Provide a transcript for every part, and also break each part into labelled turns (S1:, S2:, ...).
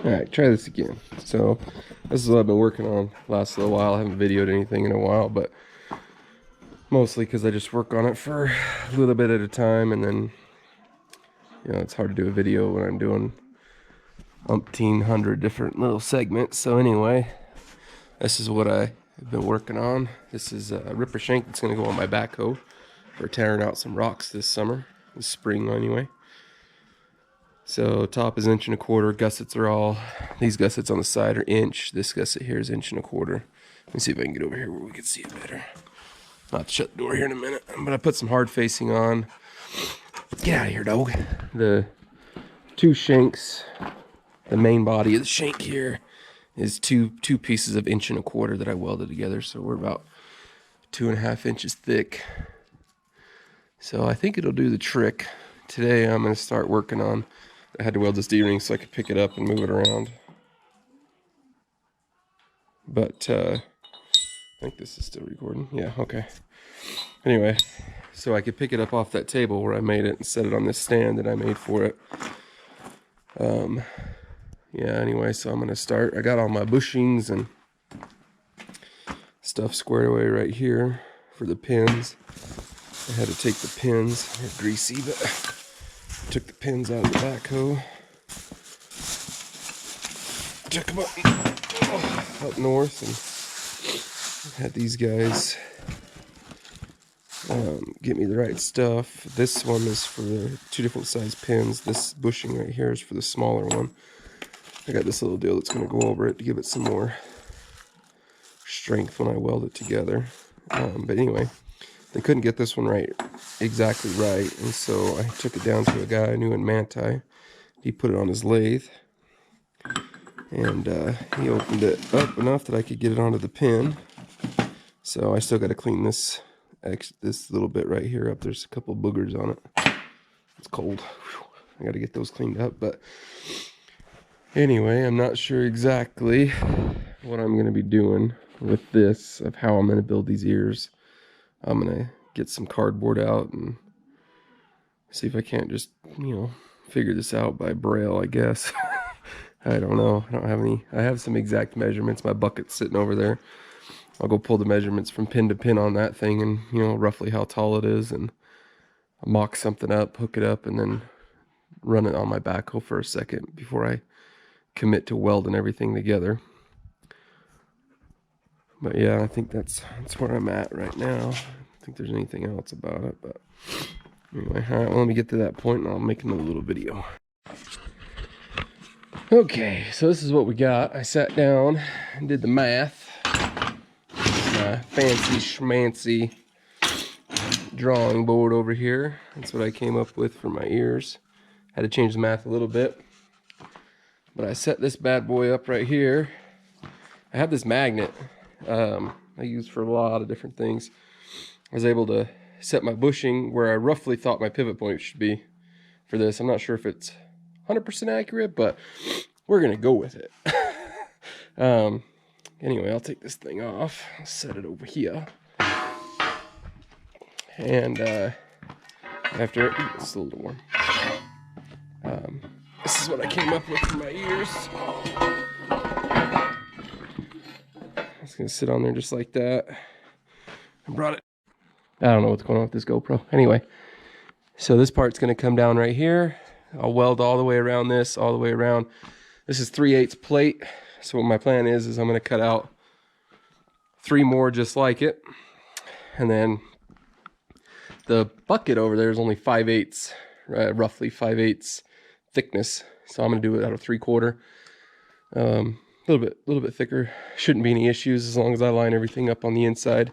S1: Alright, try this again. So, this is what I've been working on last little while. I haven't videoed anything in a while, but mostly because I just work on it for a little bit at a time, and then, you know, it's hard to do a video when I'm doing umpteen hundred different little segments. So anyway, this is what I've been working on. This is a ripper shank that's going to go on my backhoe for tearing out some rocks this summer, this spring anyway. So top is 1.25 inches. Gussets are all, these gussets on the side are inch. This gusset here is 1.25 inches. Let me see if I can get over here where we can see it better. I'll have to shut the door here in a minute. But I put some hard facing on. Get out of here, dog. The two shanks, the main body of the shank here is two pieces of 1.25 inches that I welded together. So we're about 2.5 inches thick. So I think it'll do the trick. Today I'm going to start working on, I had to weld this D-ring so I could pick it up and move it around. But I think this is still recording. Yeah, okay. Anyway, so I could pick it up off that table where I made it and set it on this stand that I made for it. Yeah, anyway, so I'm going to start. I got all my bushings and stuff squared away right here for the pins. I had to take the pins, they're greasy, but I took the pins out of the backhoe. Took them up north and had these guys get me the right stuff. This one is for the 2 different size pins. This bushing right here is for the smaller one. I got this little deal that's going to go over it to give it some more strength when I weld it together. But anyway, they couldn't get this one exactly right, and so I took it down to a guy I knew in Manti. He put it on his lathe, and he opened it up enough that I could get it onto the pin. So I still got to clean this little bit right here up. There's a couple boogers on it. It's cold. I got to get those cleaned up. But anyway, I'm not sure exactly what I'm going to be doing with this, of how I'm going to build these ears. I'm going to get some cardboard out and see if I can't just, you know, figure this out by braille, I guess. I don't know. I don't have any. I have some exact measurements. My bucket's sitting over there. I'll go pull the measurements from pin to pin on that thing and, you know, roughly how tall it is, and I'll mock something up, hook it up, and then run it on my backhoe for a second before I commit to welding everything together. But yeah, I think that's where I'm at right now. I don't think there's anything else about it, but anyway, all right, well, let me get to that point and I'll make another little video. Okay, so this is what we got. I sat down and did the math. My fancy schmancy drawing board over here. That's what I came up with for my ears. Had to change the math a little bit, but I set this bad boy up right here. I have this magnet I use for a lot of different things. I was able to set my bushing where I roughly thought my pivot point should be for this. I'm not sure if it's 100% accurate, but we're gonna go with it. Anyway, I'll take this thing off. I'll set it over here. And after it's a little warm. This is what I came up with for my ears. It's gonna sit on there just like that. I brought it. I don't know what's going on with this GoPro. Anyway, so this part's gonna come down right here. I'll weld all the way around this, all the way around. This is 3/8 plate. So what my plan is I'm gonna cut out 3 more just like it. And then the bucket over there is only 5/8, roughly 5/8 thickness. So I'm gonna do it out of 3/4. A little bit thicker. Shouldn't be any issues as long as I line everything up on the inside.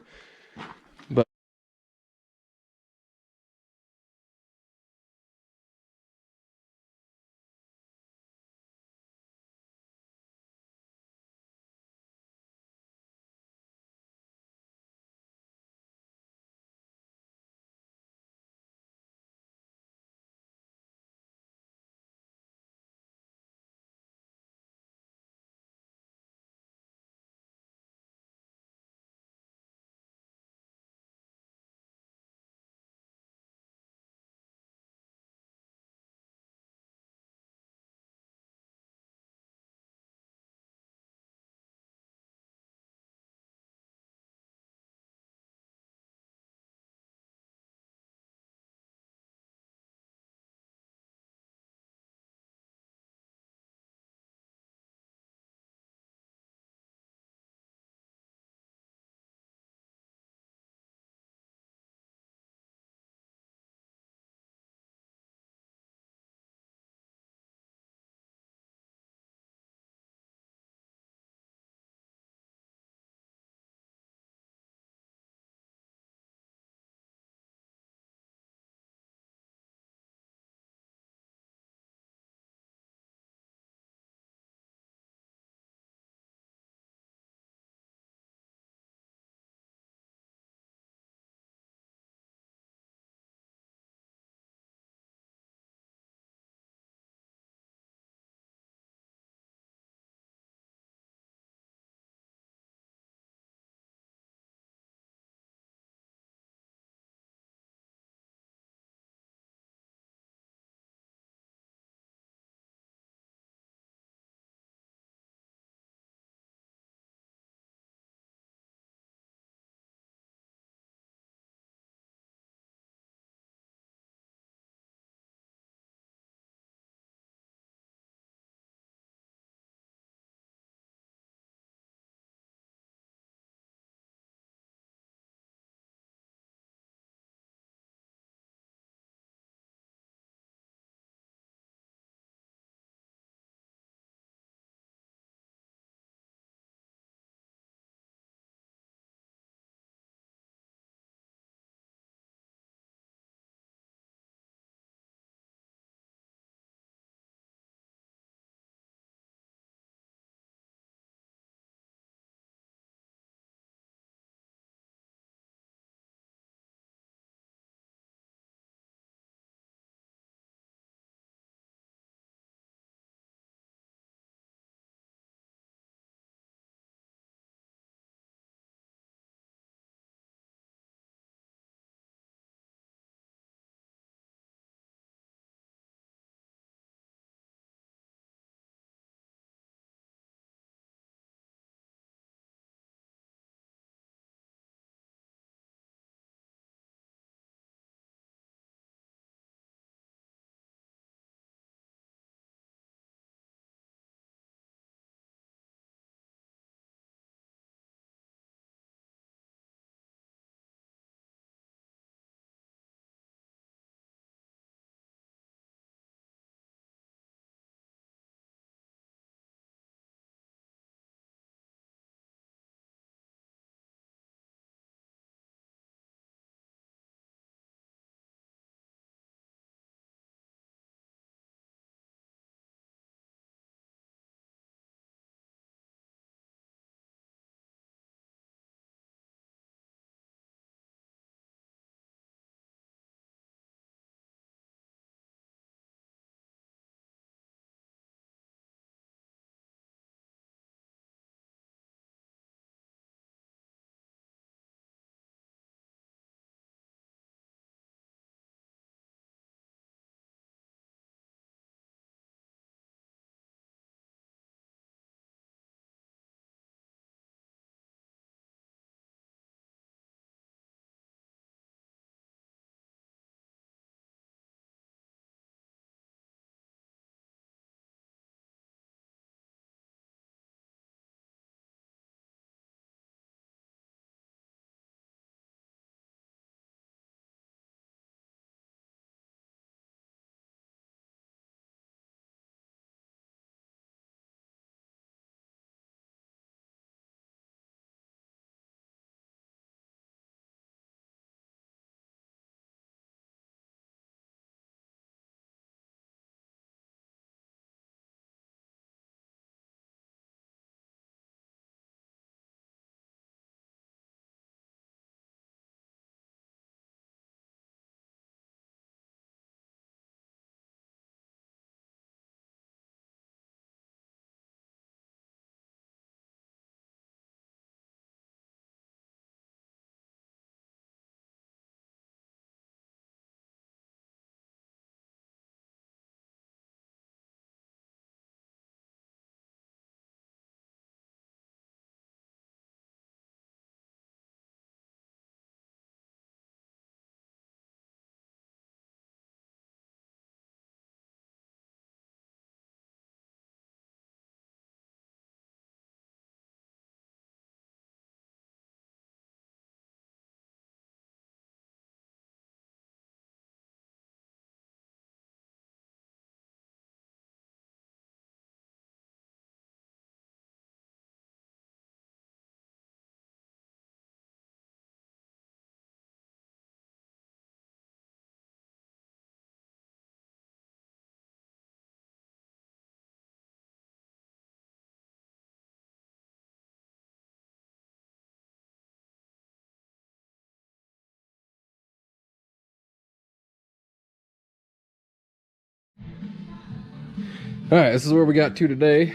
S1: All right, this is where we got to today.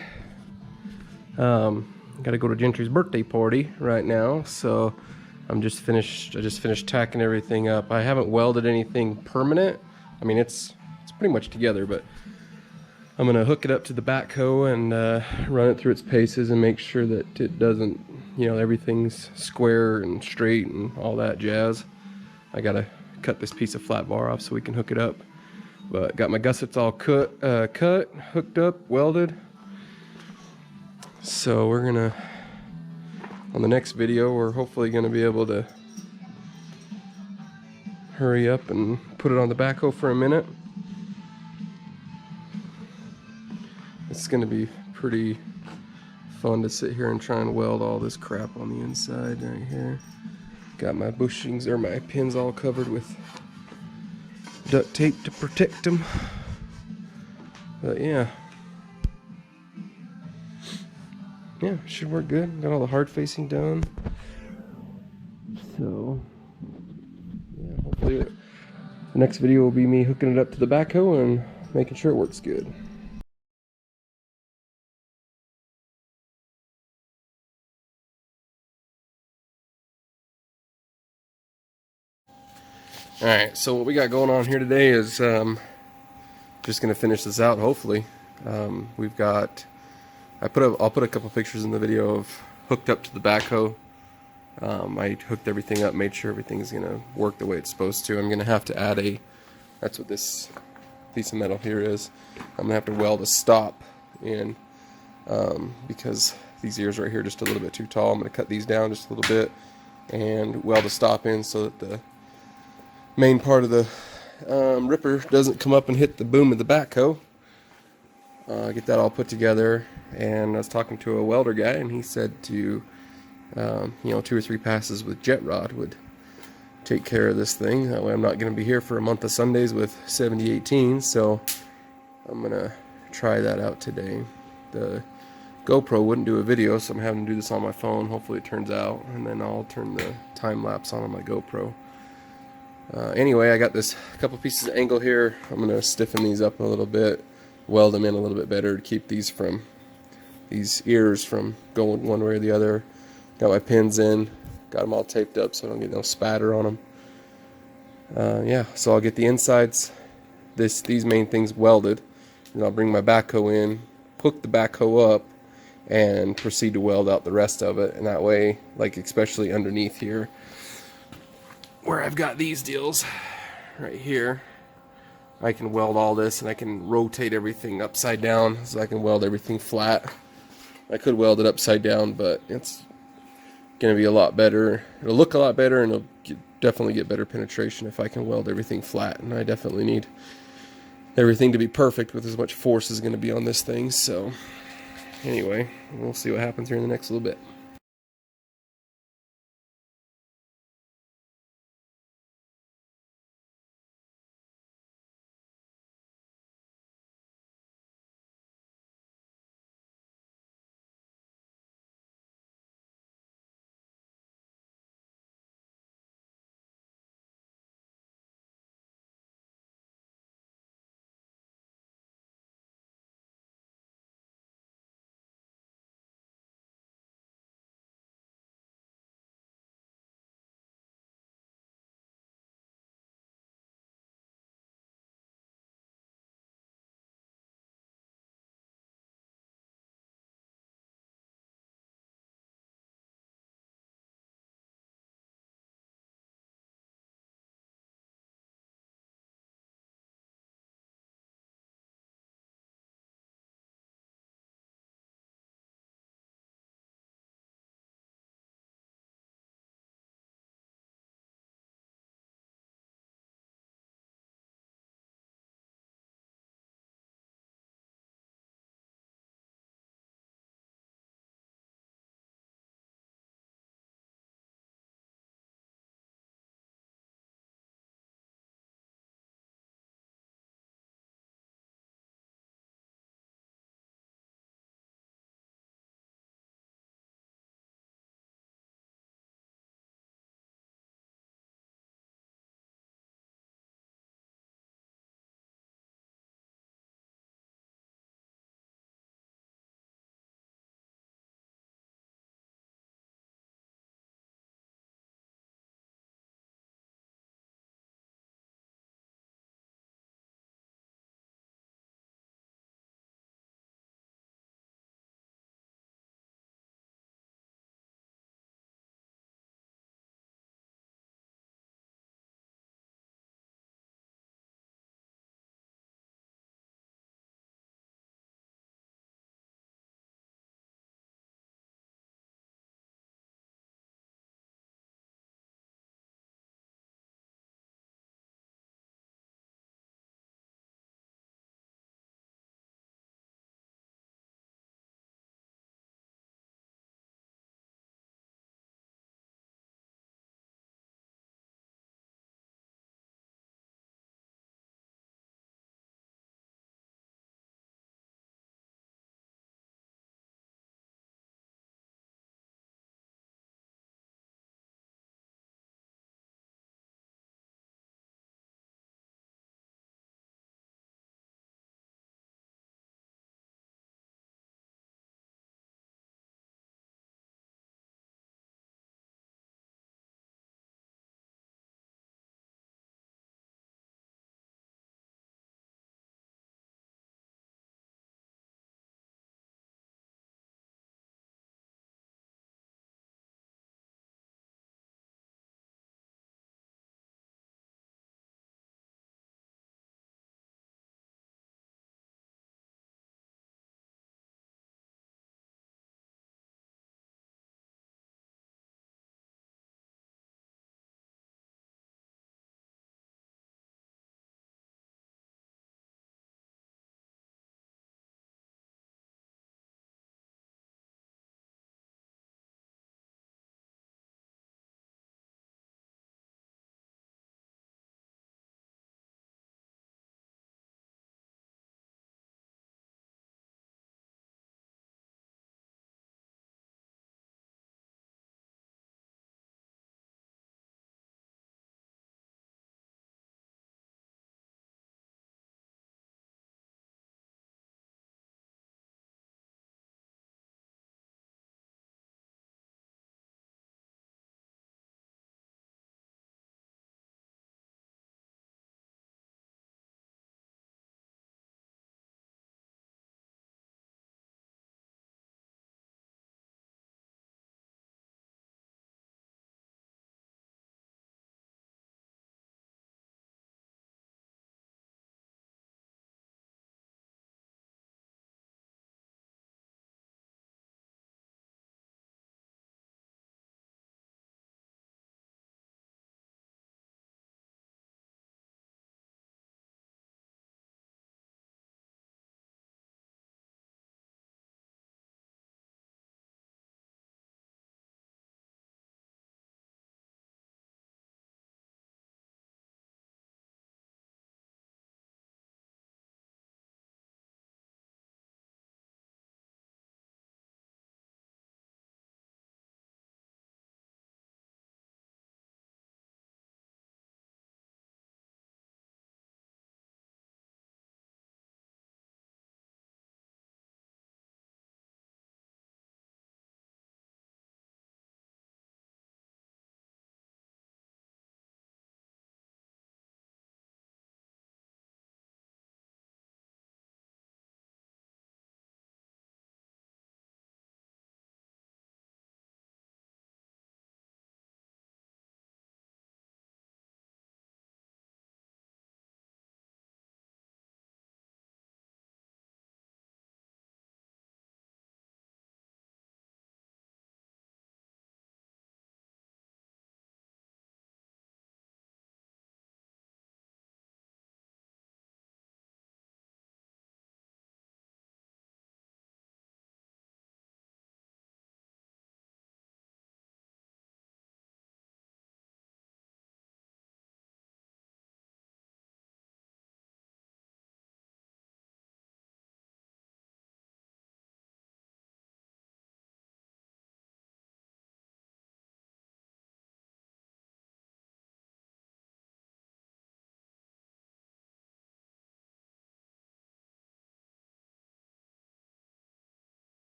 S1: Got to go to Gentry's birthday party right now, so I just finished tacking everything up. I haven't welded anything permanent. I mean, it's pretty much together, but I'm gonna hook it up to the backhoe and run it through its paces and make sure that it doesn't, everything's square and straight and all that jazz. I gotta cut this piece of flat bar off so we can hook it up. But got my gussets all cut, hooked up, welded. So we're gonna, on the next video, we're hopefully gonna be able to hurry up and put it on the backhoe for a minute. It's gonna be pretty fun to sit here and try and weld all this crap on the inside right here. Got my bushings or my pins all covered with duct tape to protect them. But yeah, should work good. Got all the hard facing done. So yeah, hopefully the next video will be me hooking it up to the backhoe and making sure it works good. Alright, so what we got going on here today is just going to finish this out, hopefully. We've got, I'll put a couple pictures in the video of hooked up to the backhoe. I hooked everything up, made sure everything's going to work the way it's supposed to. I'm going to have to add that's what this piece of metal here is. I'm going to have to weld a stop in because these ears right here are just a little bit too tall. I'm going to cut these down just a little bit and weld a stop in so that the main part of the ripper doesn't come up and hit the boom of the backhoe. Get that all put together, and I was talking to a welder guy, and he said to 2 or 3 passes with jet rod would take care of this thing. That way I'm not going to be here for a month of Sundays with 7018, so I'm gonna try that out today. The GoPro wouldn't do a video, so I'm having to do this on my phone. Hopefully it turns out, and then I'll turn the time lapse on my GoPro. Anyway, I got this couple pieces of angle here. I'm going to stiffen these up a little bit, weld them in a little bit better to keep these ears from going one way or the other. Got my pins in, got them all taped up so I don't get no spatter on them. Yeah, so I'll get the insides, these main things welded, and I'll bring my backhoe in, hook the backhoe up, and proceed to weld out the rest of it. And that way, like especially underneath here, where I've got these deals right here, I can weld all this, and I can rotate everything upside down so I can weld everything flat. I could weld it upside down, but it's gonna be a lot better. It'll look a lot better, and it'll definitely get better penetration if I can weld everything flat. And I definitely need everything to be perfect with as much force as gonna be on this thing. So anyway, we'll see what happens here in the next little bit.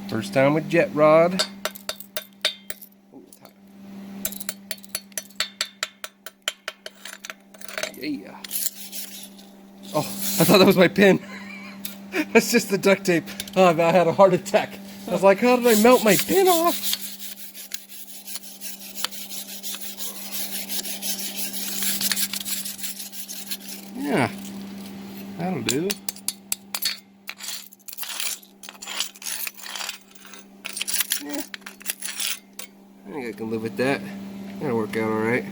S1: First time with jet rod. Yeah. Oh, I thought that was my pin. That's just the duct tape. Oh, I had a heart attack. I was like, how did I melt my pin off? Yeah, that'll do. Yeah, I think I can live with that. That'll work out all right.